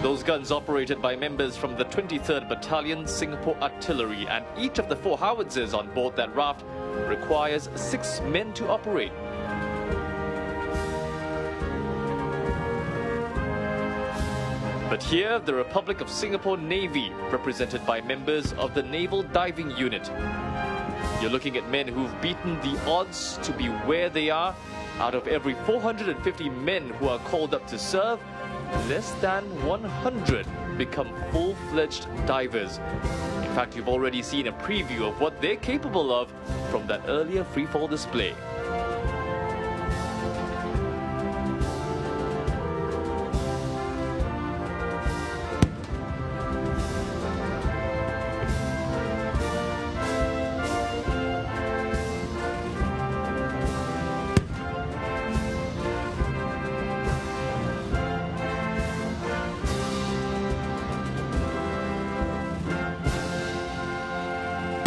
Those guns operated by members from the 23rd Battalion Singapore Artillery, and each of the 4 howitzers on board that raft requires 6 men to operate. But here, the Republic of Singapore Navy, represented by members of the Naval Diving Unit. You're looking at men who've beaten the odds to be where they are. Out of every 450 men who are called up to serve, less than 100 become full-fledged divers. In fact, you've already seen a preview of what they're capable of from that earlier freefall display.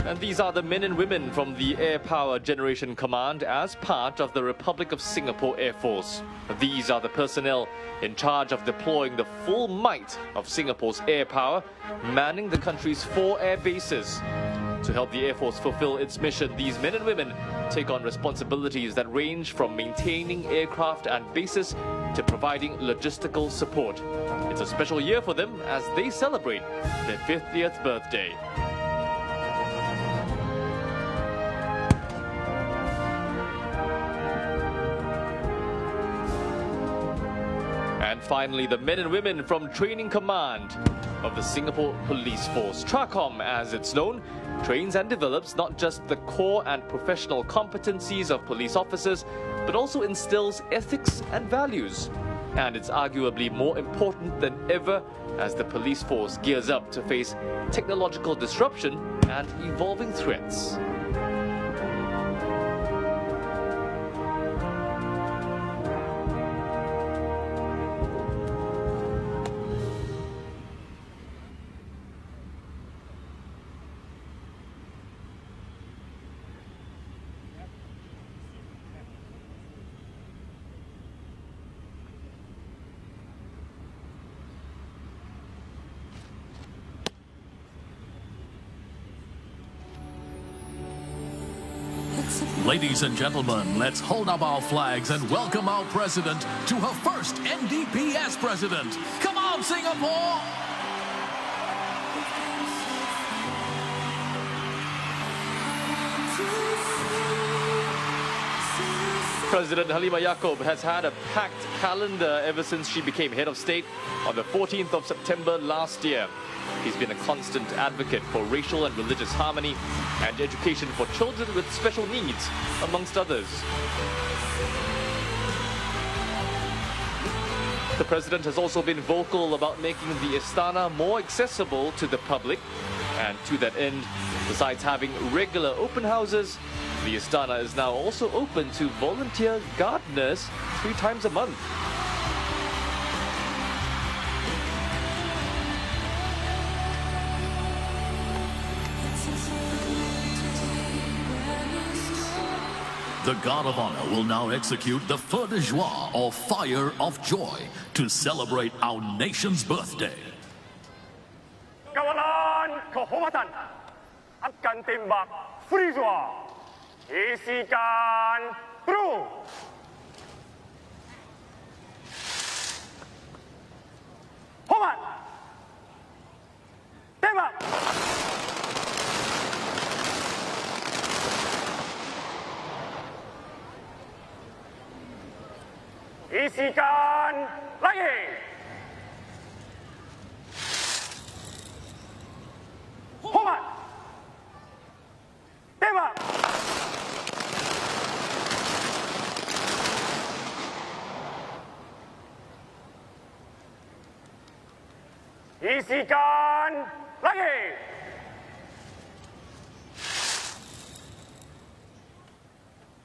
And these are the men and women from the Air Power Generation Command as part of the Republic of Singapore Air Force. These are the personnel in charge of deploying the full might of Singapore's air power, manning the country's 4 air bases. To help the Air Force fulfill its mission, these men and women take on responsibilities that range from maintaining aircraft and bases to providing logistical support. It's a special year for them as they celebrate their 50th birthday. And finally, the men and women from Training Command of the Singapore Police Force. TRACOM, as it's known, trains and develops not just the core and professional competencies of police officers, but also instills ethics and values. And it's arguably more important than ever as the police force gears up to face technological disruption and evolving threats. Ladies and gentlemen, let's hold up our flags and welcome our president to her first NDP as president. Come on, Singapore! President Halimah Yacob has had a packed calendar ever since she became head of state on the 14th of September last year. He's been a constant advocate for racial and religious harmony and education for children with special needs, amongst others. The president has also been vocal about making the Istana more accessible to the public, and to that end, besides having regular open houses, the Istana is now also open to volunteer gardeners 3 times a month. The Guard of Honor will now execute the feu de joie, or fire of joy, to celebrate our nation's birthday. Kawalan kehormatan akan tembak Frizwa. Isikan through. Hormat. Tembak. Isikan lagi. Hormat. Tembak. Isikan lagi.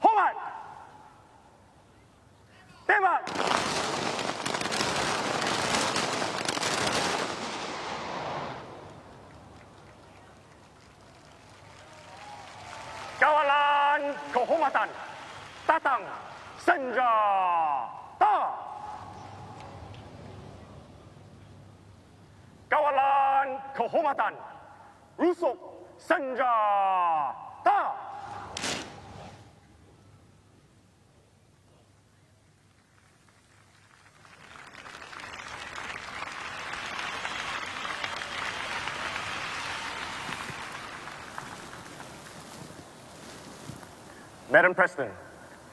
Hormat. Tembak. Kawalan kehormatan datang senjata. kawalan kehormatan rusuk senjata. Madam President,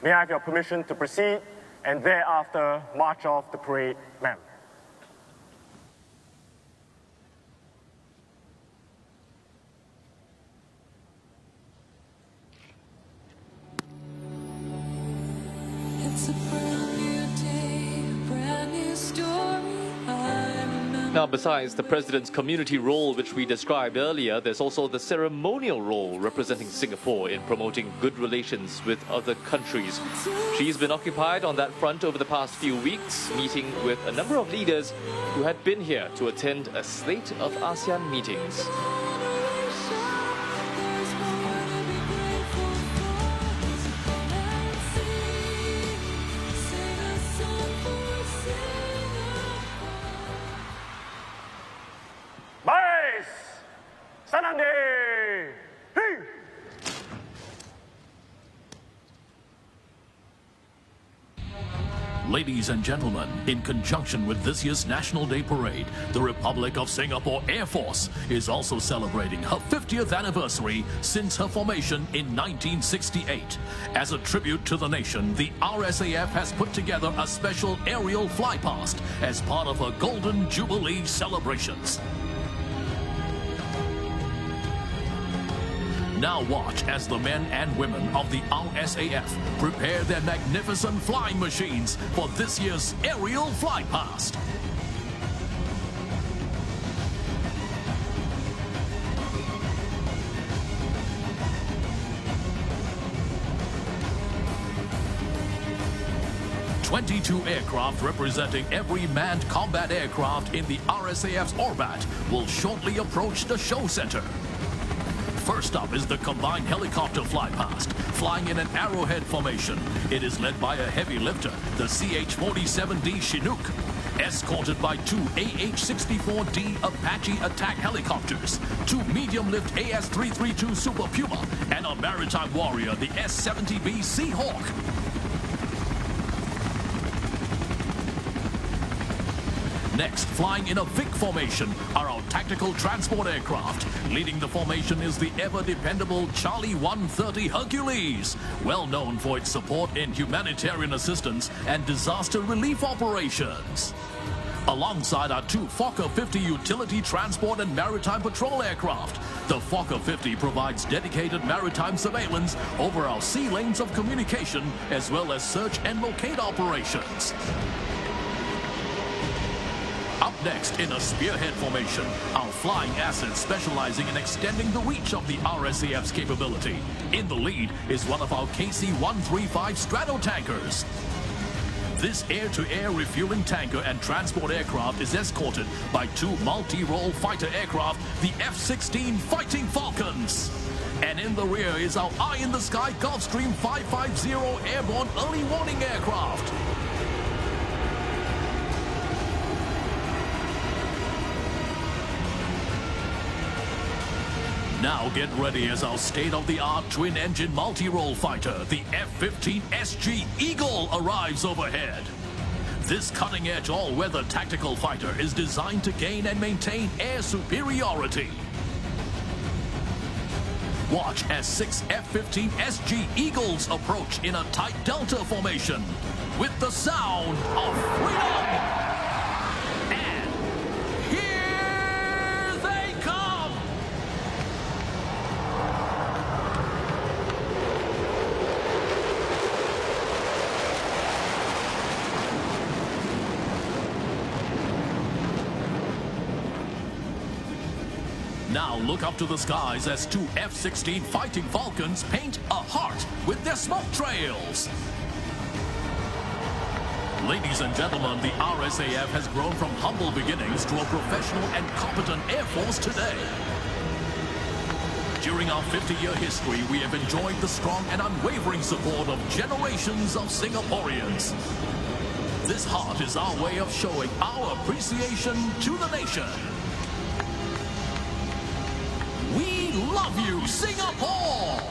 may I have your permission to proceed and thereafter march off the parade, ma'am? It's a brand new day, a brand new story. I remember. Now, besides the president's community role, which we described earlier, there's also the ceremonial role representing Singapore in promoting good relations with other countries. She's been occupied on that front over the past few weeks, meeting with a number of leaders who had been here to attend a slate of ASEAN meetings. There's more to be grateful for. So come and sing a song for Singapore. Baris, Sanande, Hey! Ladies and gentlemen, in conjunction with this year's National Day Parade, the Republic of Singapore Air Force is also celebrating her 50th anniversary since her formation in 1968. As a tribute to the nation, the RSAF has put together a special aerial flypast as part of her Golden Jubilee celebrations. Now watch as the men and women of the RSAF prepare their magnificent flying machines for this year's aerial flypast. "22 aircraft representing every manned combat aircraft in the RSAF's orbit will shortly approach the show center. First up is the combined helicopter flypast, flying in an arrowhead formation. It is led by a heavy lifter, the CH-47D Chinook, escorted by two AH-64D Apache attack helicopters, two medium-lift AS-332 Super Puma, and a maritime warrior, the S-70B Seahawk. Next, flying in a Vic formation are our tactical transport aircraft. Leading the formation is the ever-dependable Charlie 130 Hercules, well known for its support in humanitarian assistance and disaster relief operations. Alongside are two Fokker 50 utility transport and maritime patrol aircraft. The Fokker 50 provides dedicated maritime surveillance over our sea lanes of communication, as well as search and locate operations. Up next, in a spearhead formation, our flying assets specializing in extending the reach of the RSAF's capability. In the lead is one of our KC-135 Stratotankers. This air-to-air refueling tanker and transport aircraft is escorted by two multi-role fighter aircraft, the F-16 Fighting Falcons. And in the rear is our eye-in-the-sky Gulfstream 550 airborne early warning aircraft. Now get ready as our state-of-the-art twin-engine multi-role fighter, the F-15 SG Eagle, arrives overhead. This cutting-edge all-weather tactical fighter is designed to gain and maintain air superiority. Watch as 6 F-15 SG Eagles approach in a tight delta formation with the sound of freedom. And here they come! Now look up to the skies as two F-16 Fighting Falcons paint a heart with their smoke trails. Ladies and gentlemen, the RSAF has grown from humble beginnings to a professional and competent Air Force today. During our 50-year history, we have enjoyed the strong and unwavering support of generations of Singaporeans. This heart is our way of showing our appreciation to the nation. love you, Singapore!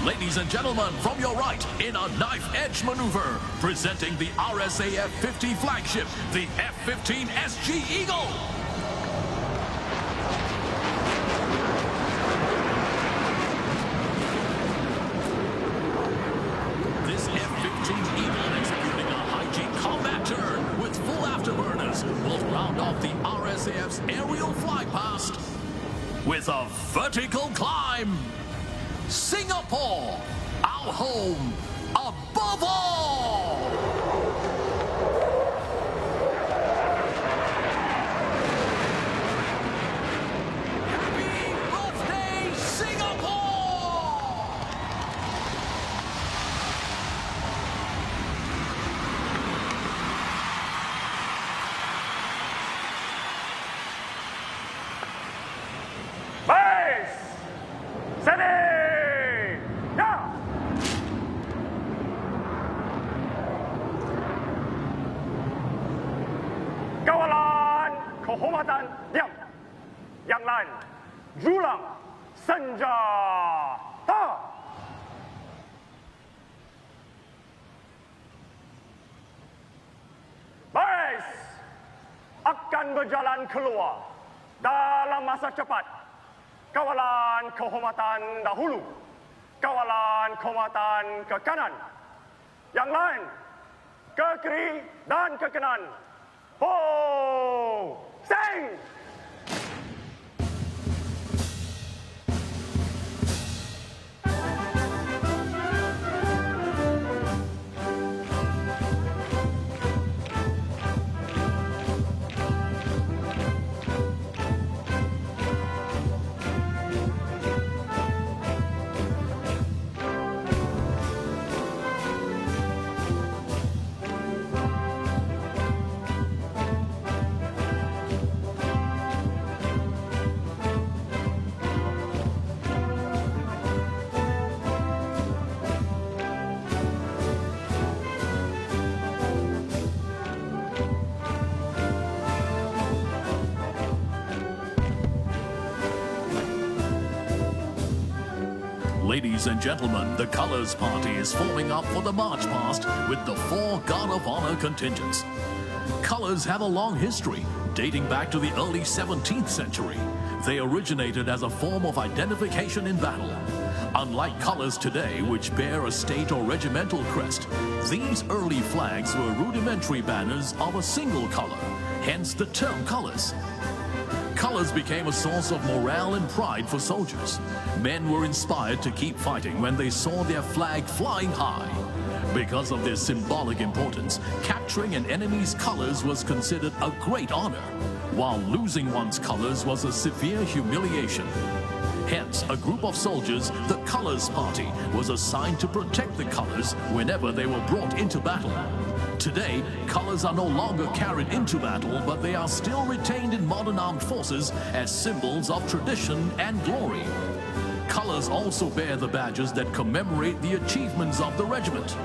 Ladies and gentlemen, from your right, in a knife-edge maneuver, presenting the RSAF 50 flagship, the F-15 SG Eagle. This F-15 Eagle executing a high-G combat turn with full afterburners will round off the RSAF's aerial flight past with a vertical climb. Singapore, our home above all! Happy birthday, Singapore! Base! Steady! Kawalan kehormatan diam. Yang lain, julang senjata. Base akan berjalan keluar dalam masa cepat. Kawalan kehormatan dahulu. Kawalan kehormatan ke kanan. Yang lain, ke kiri dan ke kanan. Ho! Sing! Ladies and gentlemen, the Colors Party is forming up for the march past with the 4 Guard of Honor contingents. Colors have a long history, dating back to the early 17th century. They originated as a form of identification in battle. Unlike colors today, which bear a state or regimental crest, these early flags were rudimentary banners of a single color, hence the term colors. Colors became a source of morale and pride for soldiers. Men were inspired to keep fighting when they saw their flag flying high. Because of their symbolic importance, capturing an enemy's colors was considered a great honor, while losing one's colors was a severe humiliation. Hence, a group of soldiers, the Colors Party, was assigned to protect the colors whenever they were brought into battle. Today, colors are no longer carried into battle, but they are still retained in modern armed forces as symbols of tradition and glory. Colors also bear the badges that commemorate the achievements of the regiment.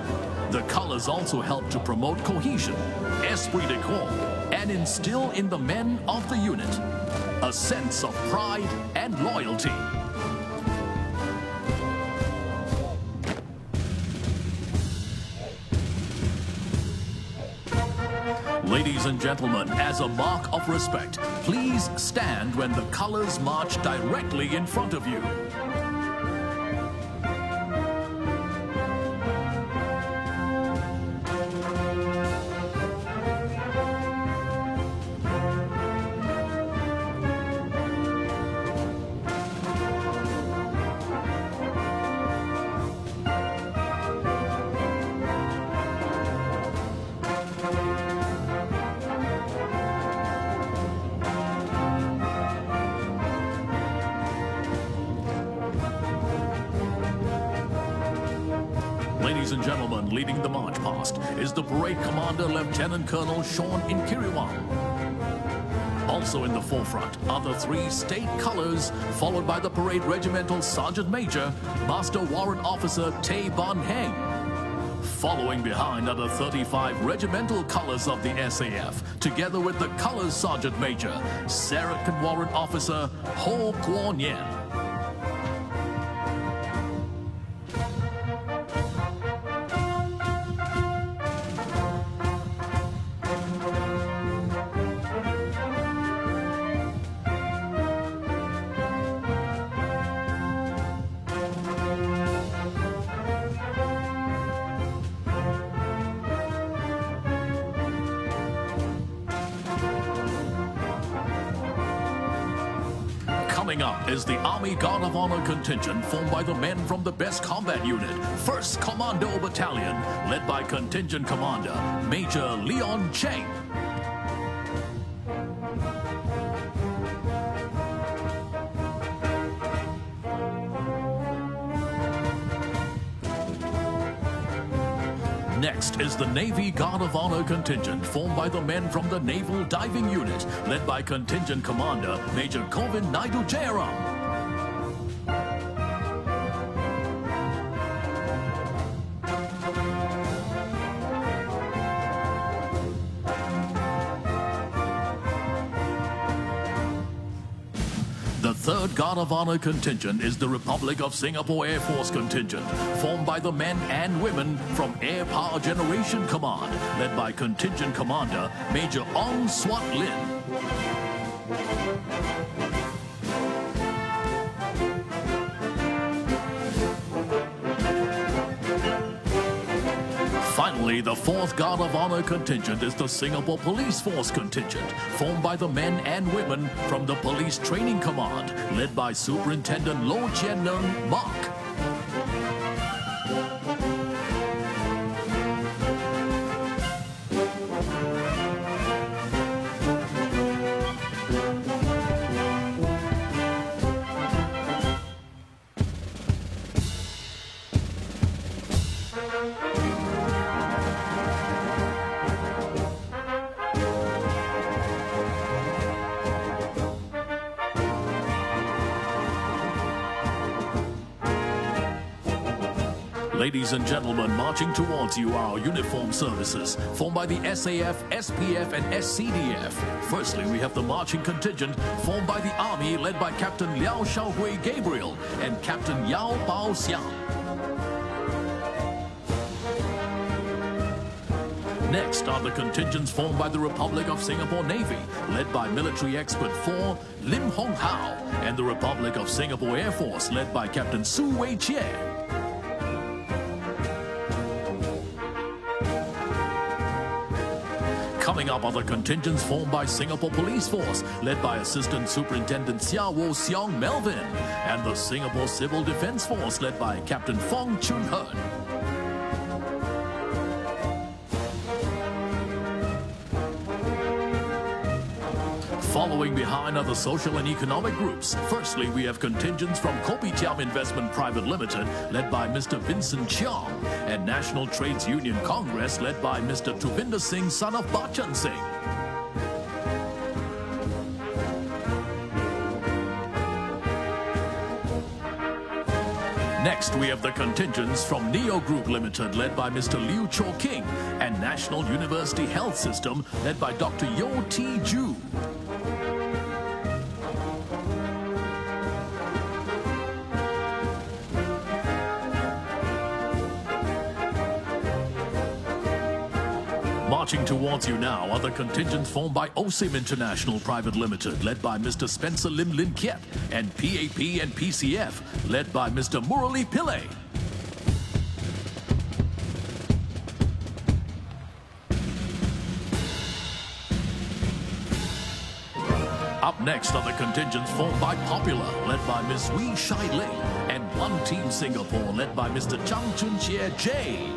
The colors also help to promote cohesion, esprit de corps, and instill in the men of the unit a sense of pride and loyalty. Ladies and gentlemen, as a mark of respect, please stand when the colors march directly in front of you. Ladies and gentlemen, leading the march past is the parade commander, Lieutenant Colonel Sean Inkiriwan. Also in the forefront are the 3 state colors, followed by the parade regimental Sergeant Major, Master Warrant Officer Tay Bon Heng. Following behind are the 35 regimental colors of the SAF, together with the Colors Sergeant Major, Second Warrant Officer Ho Kwon Yen. Coming up is the Army Guard of Honor contingent formed by the men from the Best Combat Unit, 1st Commando Battalion, led by Contingent Commander Major Leon Cheng. Next is the Navy Guard of Honor contingent formed by the men from the Naval Diving Unit, led by Contingent Commander Major Govind Naidu Jayaram. The 3rd Guard of Honor contingent is the Republic of Singapore Air Force contingent, formed by the men and women from Air Power Generation Command, led by Contingent Commander Major Ong Swat Lin. Finally, the 4th Guard of Honor contingent is the Singapore Police Force contingent, formed by the men and women from the Police Training Command, led by Superintendent Lo Chien Nung Mark. Ladies and gentlemen, marching towards you are our uniform services, formed by the SAF, SPF, and SCDF. Firstly, we have the marching contingent, formed by the Army, led by Captain Liao Xiaohui Gabriel and Captain Yao Bao Xiang. Next are the contingents formed by the Republic of Singapore Navy, led by Military Expert 4 Lim Hong Hao, and the Republic of Singapore Air Force, led by Captain Su Wei Chie. Coming up are the contingents formed by Singapore Police Force, led by Assistant Superintendent Sia Wo Seong Melvin, and the Singapore Civil Defence Force, led by Captain Fong Chun Hearn. Following behind are the social and economic groups. Firstly, we have contingents from Kopitiam Investment Private Limited, led by Mr. Vincent Chiang, and National Trades Union Congress, led by Mr. Tuvinder Singh, son of Bachchan Singh. Next, we have the contingents from Neo Group Limited, led by Mr. Liu Cho King, and National University Health System, led by Dr. Yo T. Ju. Marching towards you now are the contingents formed by OSIM International Private Limited, led by Mr. Spencer Lim Lin Kiet, and PAP and PCF, led by Mr. Murali Pillai. Up next are the contingents formed by Popular, led by Ms. Wee Shai Ling, and One Team Singapore, led by Mr. Chang Chun Chia J.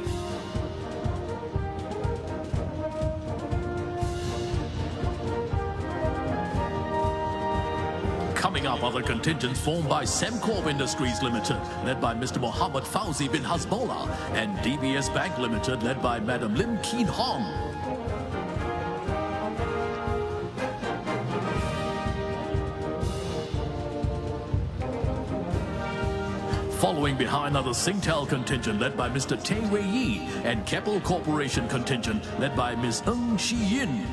Coming up are the contingents formed by Semcorp Industries Limited, led by Mr. Mohammed Fauzi bin Hasbollah, and DBS Bank Limited, led by Madam Lim Keen Hong. Following behind are the Singtel contingent led by Mr. Tay Wei Yi and Keppel Corporation contingent led by Ms. Ng Shi Yin.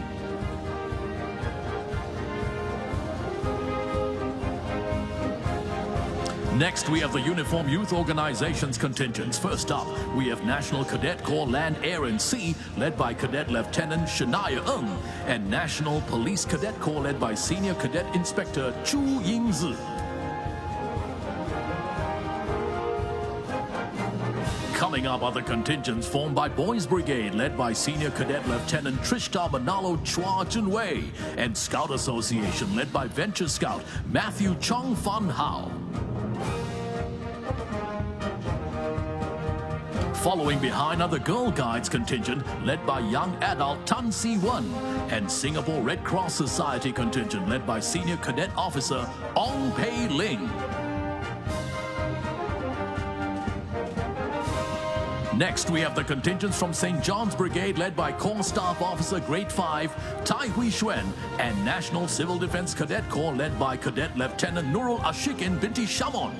Next, we have the Uniform Youth Organizations contingents. First up, we have National Cadet Corps Land, Air and Sea, led by Cadet Lieutenant Shania Ng, and National Police Cadet Corps led by Senior Cadet Inspector Chu Yingzi. Coming up are the contingents formed by Boys Brigade, led by Senior Cadet Lieutenant Trishta Manalo Chua Junwei, and Scout Association, led by Venture Scout Matthew Chong Fan Hao. Following behind are the Girl Guides contingent, led by young adult Tan Si Wen, and Singapore Red Cross Society contingent, led by Senior Cadet Officer Ong Pei Ling. Next, we have the contingents from St. John's Brigade, led by Corps Staff Officer Grade 5 Tai Hui Xuan, and National Civil Defense Cadet Corps, led by Cadet Lieutenant Nurul Ashikin binti Shamon.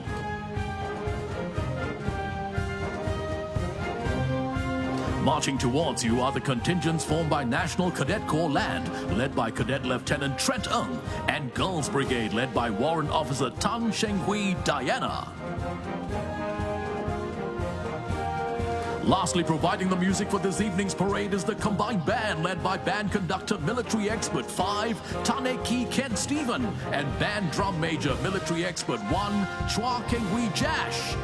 Marching towards you are the contingents formed by National Cadet Corps Land, led by Cadet Lieutenant Trent Ng, and Girls Brigade, led by Warrant Officer Tan Sheng Hui Diana. Lastly, providing the music for this evening's parade is the combined band led by band conductor Military Expert 5, Taneki Ken Stephen, and band drum major Military Expert 1, Chua Keng Hui Jash.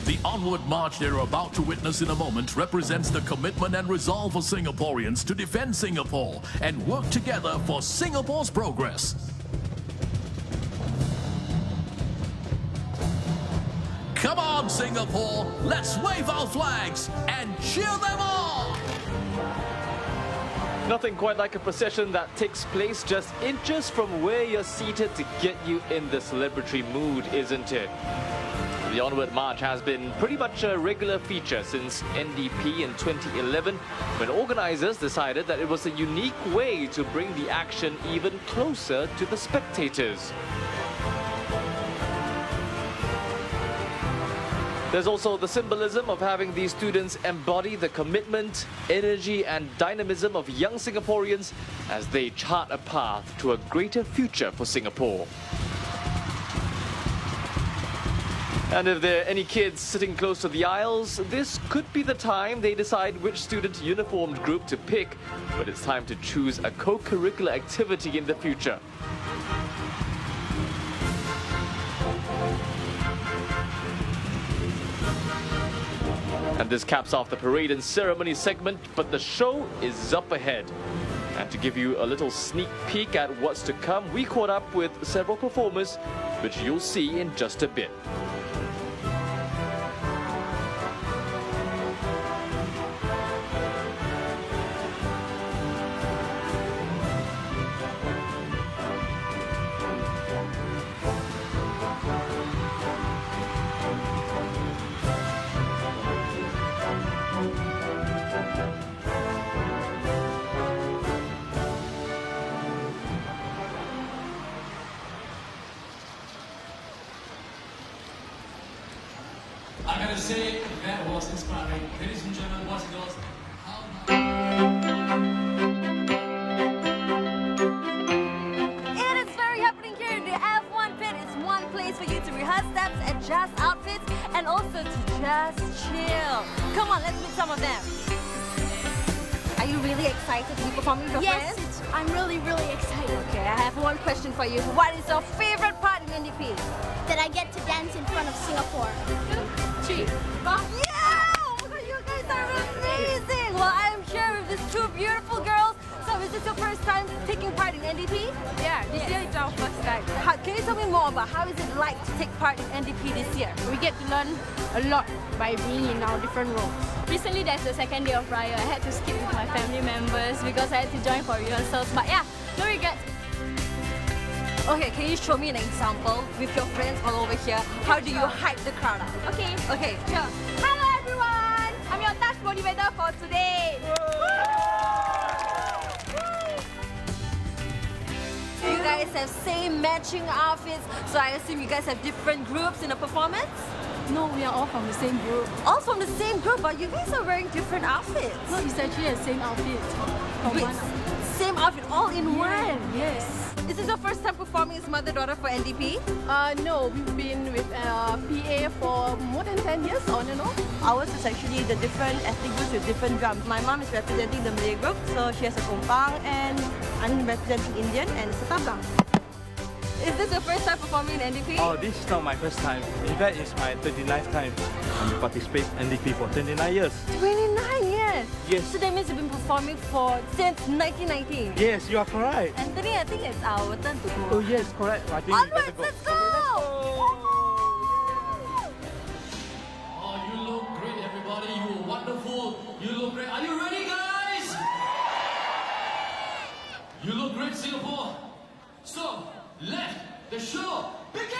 The onward march they're about to witness in a moment represents the commitment and resolve of Singaporeans to defend Singapore and work together for Singapore's progress. Come on, Singapore, let's wave our flags and cheer them on! Nothing quite like a procession that takes place just inches from where you're seated to get you in the celebratory mood, isn't it? The Onward March has been pretty much a regular feature since NDP in 2011, when organizers decided that it was a unique way to bring the action even closer to the spectators. There's also the symbolism of having these students embody the commitment, energy and dynamism of young Singaporeans as they chart a path to a greater future for Singapore. And if there are any kids sitting close to the aisles, this could be the time they decide which student uniformed group to pick when it's time to choose a co-curricular activity in the future. And this caps off the parade and ceremony segment, but the show is up ahead. And to give you a little sneak peek at what's to come, we caught up with several performers, which you'll see in just a bit. I gotta say, that was inspiring. Ladies and gentlemen, boys and girls, It is very happening here in the F1 pit. It's one place for you to rehearse steps, adjust outfits, and also to just chill. Come on, let's meet some of them. Are you really excited to be performing with your friends? Yes, I'm really excited. Okay, I have one question for you. What is your favorite part in NDP? That I get to dance in front of Singapore. 2, 3, 4. Yeah! Oh my God, you guys are amazing! Well, I am sure with these two beautiful girls. So is this your first time taking part in NDP? Yeah, this year is our first time. Can you tell me more about how is it like to take part in NDP this year? We get to learn a lot by being in our different roles. Recently, there's the second day of Raya. I had to skip with my family members because I had to join for rehearsals. But yeah, no regrets. Okay, can you show me an example with your friends all over here? How do you hype the crowd up? Okay. Okay. Sure. Hello everyone! I'm your touch motivator for today. You guys have same matching outfits, so I assume you guys have different groups in the performance? No, we are all from the same group. All from the same group, but you guys are wearing different outfits. No, it's actually the same outfit. From Wait, one. same outfit all in one? Yes. Is this your first time performing as mother-daughter for NDP? No, we've been with PA for more than 10 years on and off. Ours is actually the different ethnic groups with different drums. My mom is representing the Malay group, so she has a kompang, and I'm representing Indian and it's a tablang. Is this your first time performing in NDP? Oh, this is not my first time. In fact, it's my 39th time. I'm participating in NDP for 29 years. 29 years? Yes. So that means you've been performing since 1919? Yes, you are correct. Anthony, I think it's our turn to go. Oh yes, correct. I think we better Onwards, go. let's go! Oh, you look great, everybody. You are wonderful. You look great. Are you ready, guys? You look great, Singapore. So, let the show begin!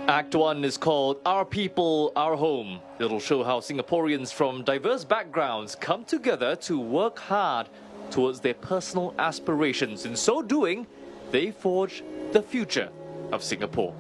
Act 1 is called Our People, Our Home. It'll show how Singaporeans from diverse backgrounds come together to work hard towards their personal aspirations. In so doing, they forge the future of Singapore.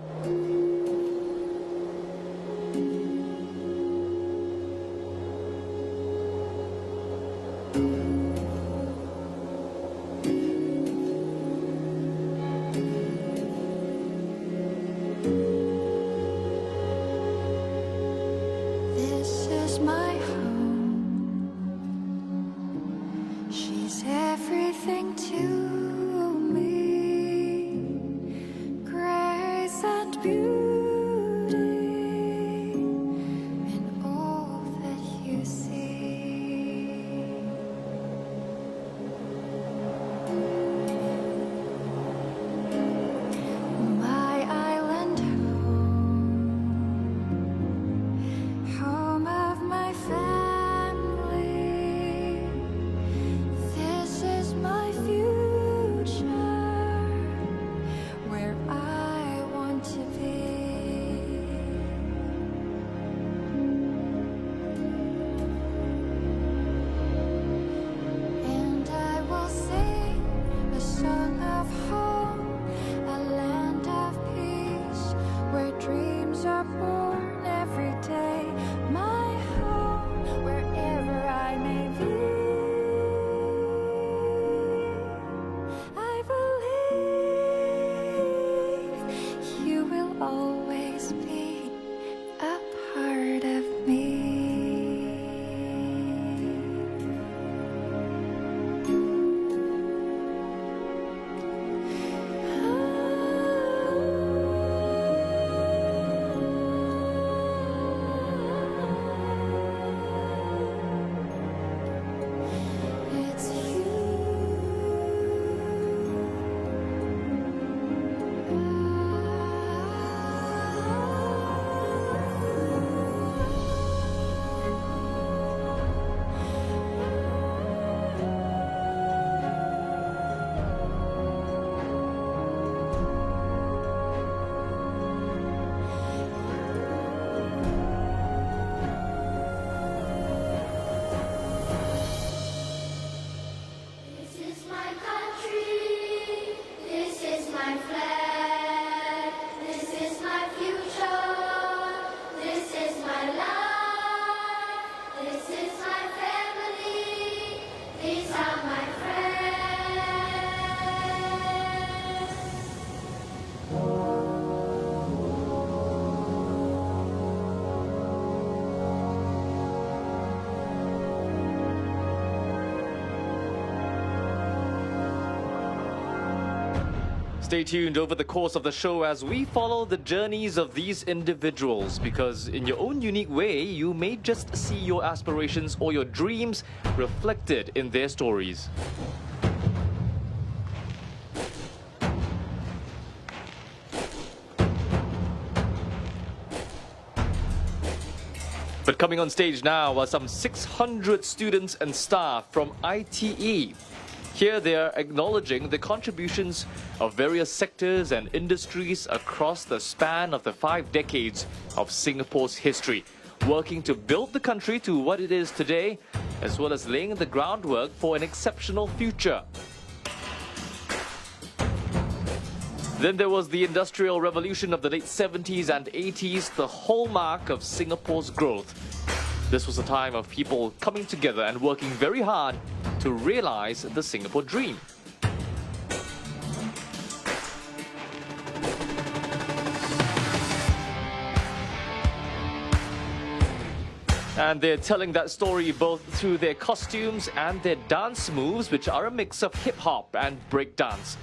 This is my home. She's everything to me. Grace and beauty in all that you see. This is my family. These are my friends. Stay tuned over the course of the show as we follow the journeys of these individuals, because in your own unique way, you may just see your aspirations or your dreams reflected in their stories. But coming on stage now are some 600 students and staff from ITE. Here they are acknowledging the contributions of various sectors and industries across the span of the 5 decades of Singapore's history, working to build the country to what it is today, as well as laying the groundwork for an exceptional future. Then there was the Industrial Revolution of the late 70s and 80s, the hallmark of Singapore's growth. This was a time of people coming together and working very hard to realize the Singapore dream. And they're telling that story both through their costumes and their dance moves, which are a mix of hip-hop and breakdance.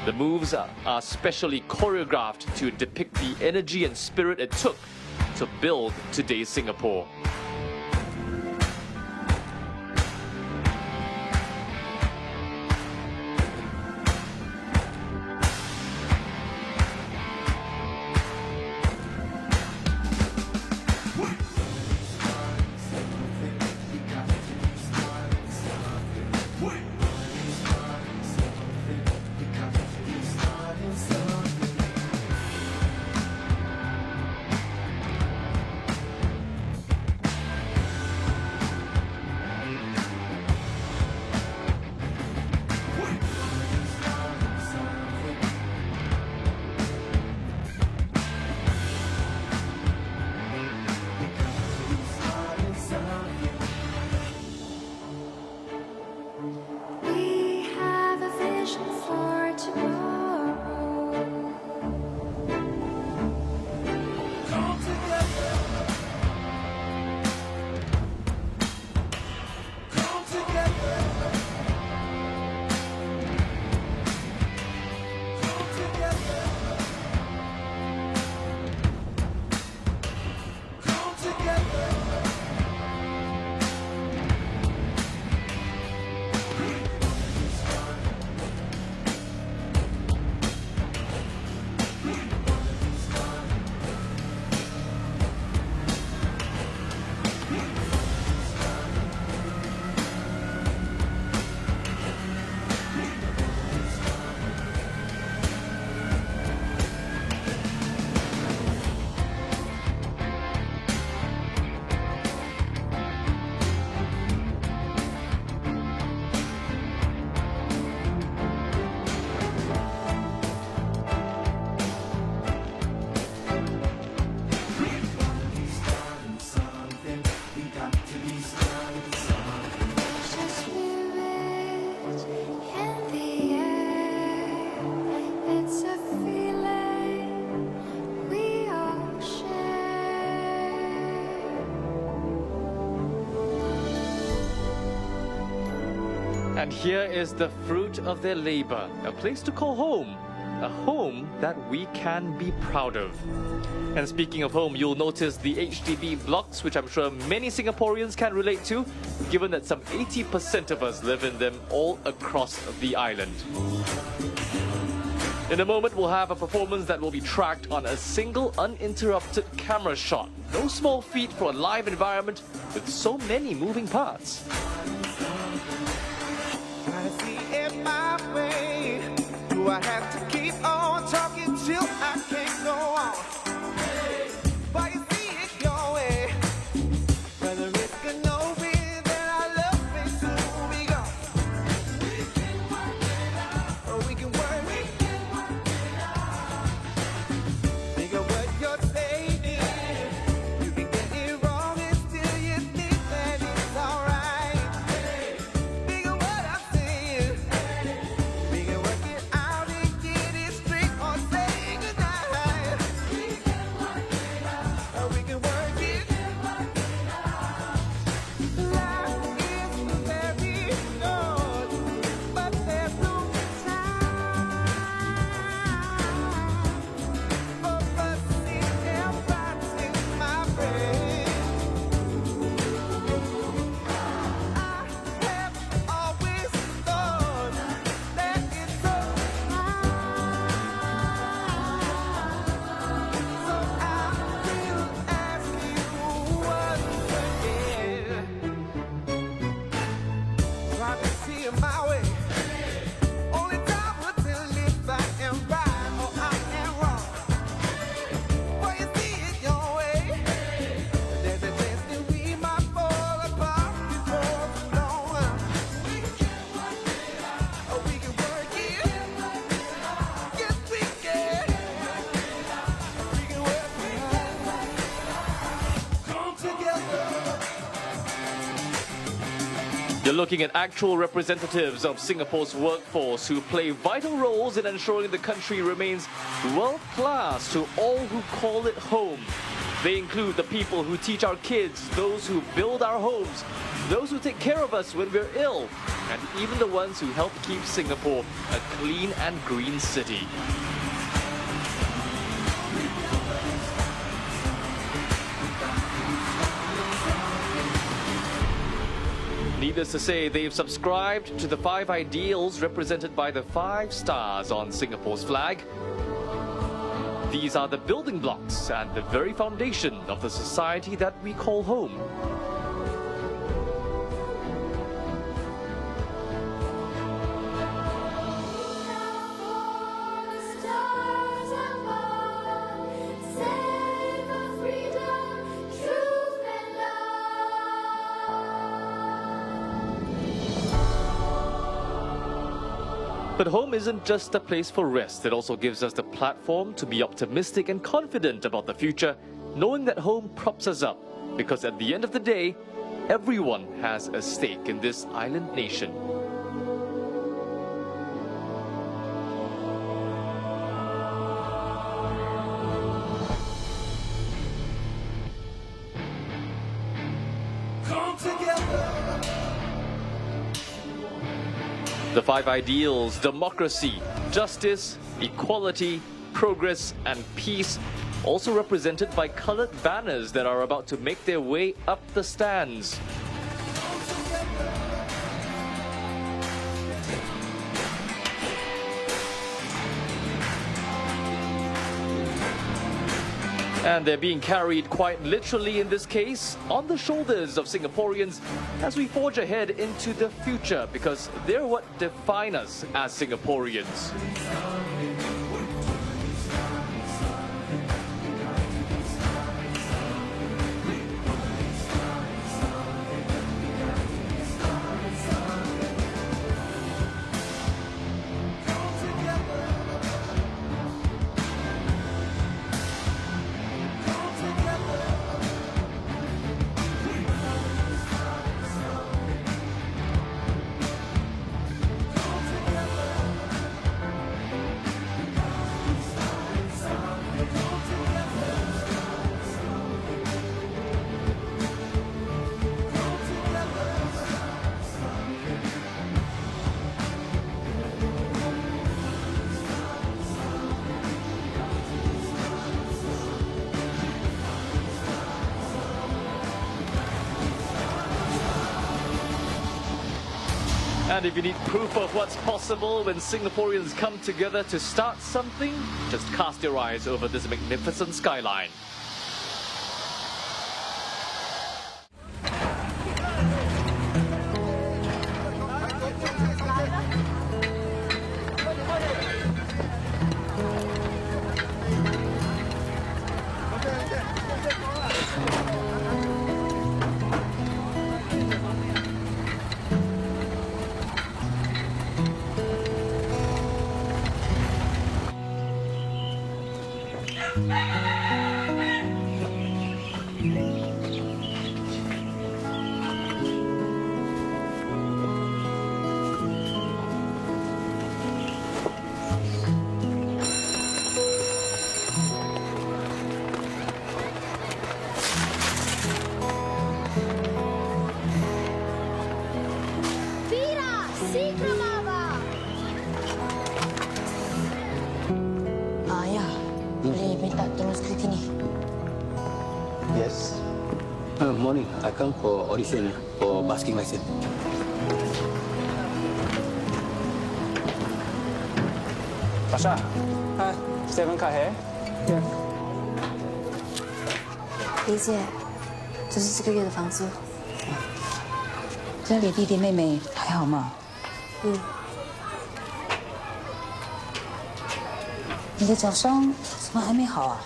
The moves are specially choreographed to depict the energy and spirit it took to build today's Singapore. We have a vision for tomorrow. Come together. Come together. Come together. Come together. And here is the fruit of their labor, a place to call home, a home that we can be proud of. And speaking of home, you'll notice the HDB blocks, which I'm sure many Singaporeans can relate to, given that some 80% of us live in them all across the island. In a moment, we'll have a performance that will be tracked on a single uninterrupted camera shot. No small feat for a live environment with so many moving parts. Trying to see it my way. Do I have to keep on talking till I can't go on? But you see it your way. Whether it's gonna be that our love may soon be gone. We can work it out. Or we can work it out. Think of what you're saying. You can get it wrong and still you think that it's You're looking at actual representatives of Singapore's workforce who play vital roles in ensuring the country remains world-class to all who call it home. They include the people who teach our kids, those who build our homes, those who take care of us when we're ill, and even the ones who help keep Singapore a clean and green city. Needless to say, they've subscribed to the 5 ideals represented by the 5 stars on Singapore's flag. These are the building blocks and the very foundation of the society that we call home. But home isn't just a place for rest, it also gives us the platform to be optimistic and confident about the future, knowing that home props us up. Because at the end of the day, everyone has a stake in this island nation. Come together. The 5 ideals: democracy, justice, equality, progress, and peace, also represented by coloured banners that are about to make their way up the stands. And they're being carried quite literally in this case, on the shoulders of Singaporeans as we forge ahead into the future, because they're what define us as Singaporeans. And if you need proof of what's possible when Singaporeans come together to start something, just cast your eyes over this magnificent skyline. Yes. Morning. I come for audition for basking license. Pasha. Hi. 7 卡黑。李姐，这是这个月的房租。家里弟弟妹妹还好吗？嗯。你的脚伤怎么还没好啊？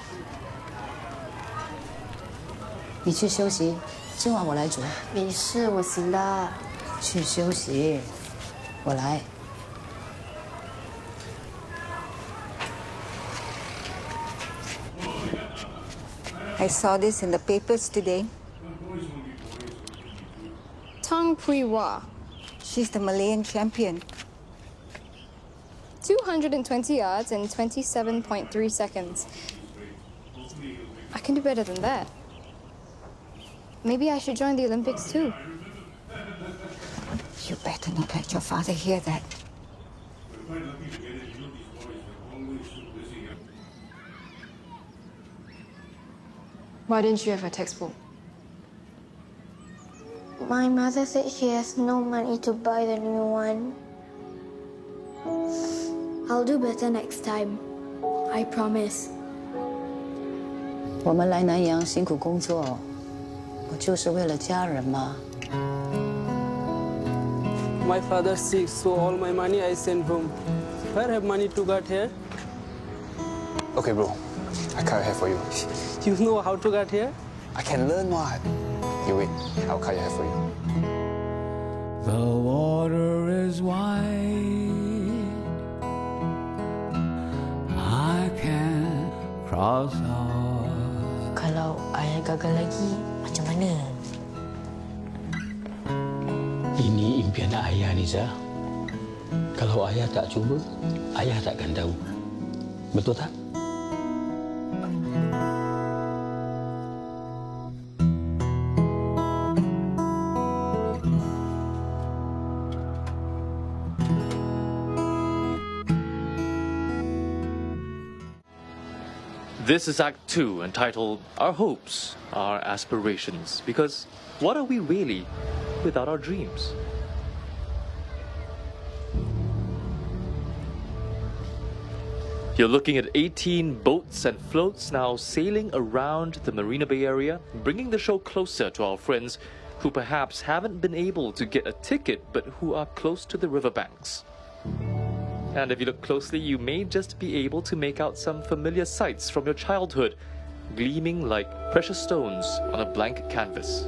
你去休息，今晚我来煮。没事，我行的。去休息，我来。I saw this in the papers today. Tang Pui Wa. She's the Malayan champion. 220 yards in 27.3 seconds. I can do better than that. Maybe I should join the Olympics too. You better not let your father hear that. Why didn't you have a textbook? My mother said she has no money to buy the new one. I'll do better next time. I promise. 我们来南洋辛苦工作，不就是为了家人吗？ My father sick, so all my money I send home. Where have money to cut hair? Okay, bro. I cut your hair for you. You know how to cut hair? I can learn what? You wait. I'll cut your hair for you. The water is wide. I can cross off. Kalau ayah gagal lagi, macam mana? Ini impian ayah, Niza. Kalau ayah tak cuba, ayah takkan tahu. Betul tak? This is Act 2, entitled Our Hopes, Our Aspirations. Because what are we really without our dreams? You're looking at 18 boats and floats now sailing around the Marina Bay area, bringing the show closer to our friends who perhaps haven't been able to get a ticket but who are close to the riverbanks. And if you look closely, you may just be able to make out some familiar sights from your childhood, gleaming like precious stones on a blank canvas.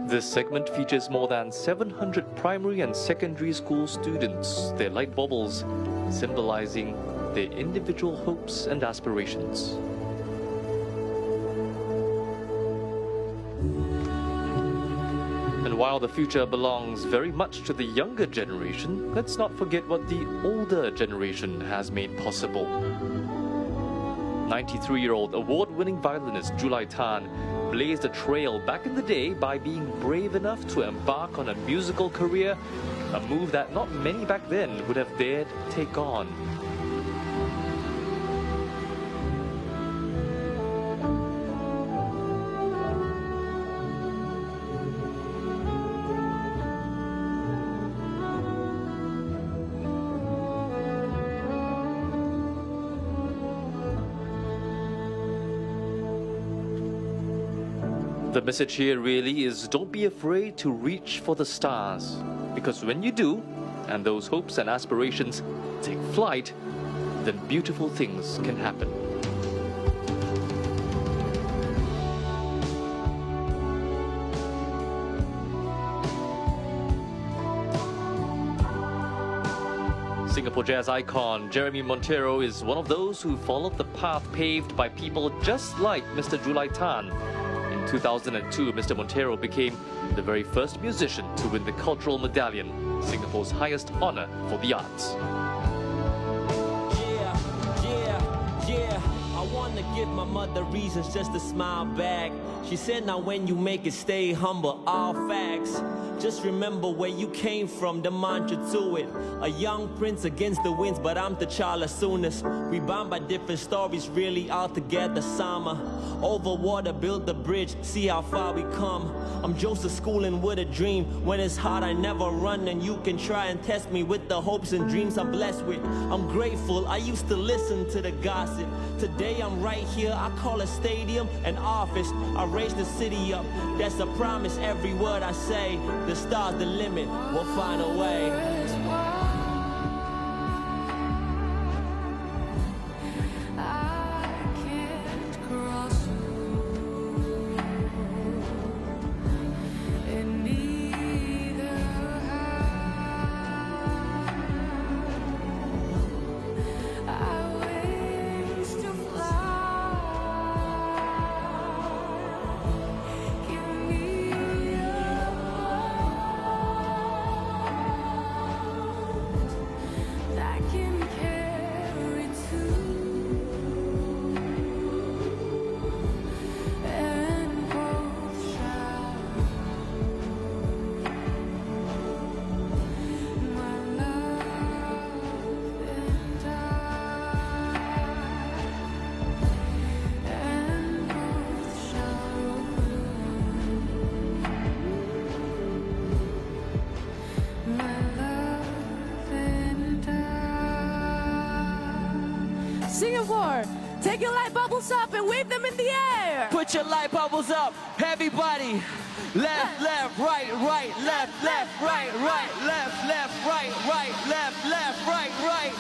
This segment features more than 700 primary and secondary school students, their light baubles symbolizing their individual hopes and aspirations. And while the future belongs very much to the younger generation, let's not forget what the older generation has made possible. 93-year-old award-winning violinist Julai Tan blazed a trail back in the day by being brave enough to embark on a musical career, a move that not many back then would have dared take on. The message here really is don't be afraid to reach for the stars. Because when you do, and those hopes and aspirations take flight, then beautiful things can happen. Singapore jazz icon Jeremy Montero is one of those who followed the path paved by people just like Mr. Julai Tan. In 2002, Mr. Montero became the very first musician to win the Cultural Medallion, Singapore's highest honor for the arts. Yeah, I wanna give my mother reasons just to smile back. She said, now when you make it, stay humble, all facts. Just remember where you came from, the mantra to it. A young prince against the winds, but I'm T'Challa soonest. We bound by different stories, really all together, Sama. Over water, build the bridge, see how far we come. I'm Joseph schooling with a dream. When it's hard, I never run, and you can try and test me with the hopes and dreams I'm blessed with. I'm grateful, I used to listen to the gossip. Today I'm right here, I call a stadium an office. I raise the city up, that's a promise, every word I say. The stars the limit, we'll find a way. Singapore, take your light bubbles up and wave them in the air. Put your light bubbles up, everybody. Left, left, right, right, left, left, right, right, left, left, right, right, left, left, right, right.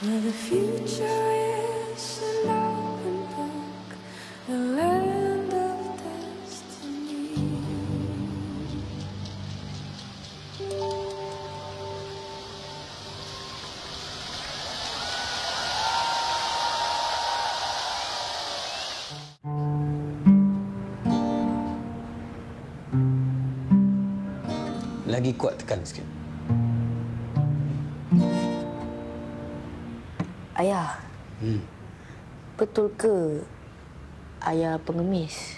Where the future is an open book, a land of destiny. Lagi kuat tekan sikit. Ayah, betul ke ayah pengemis?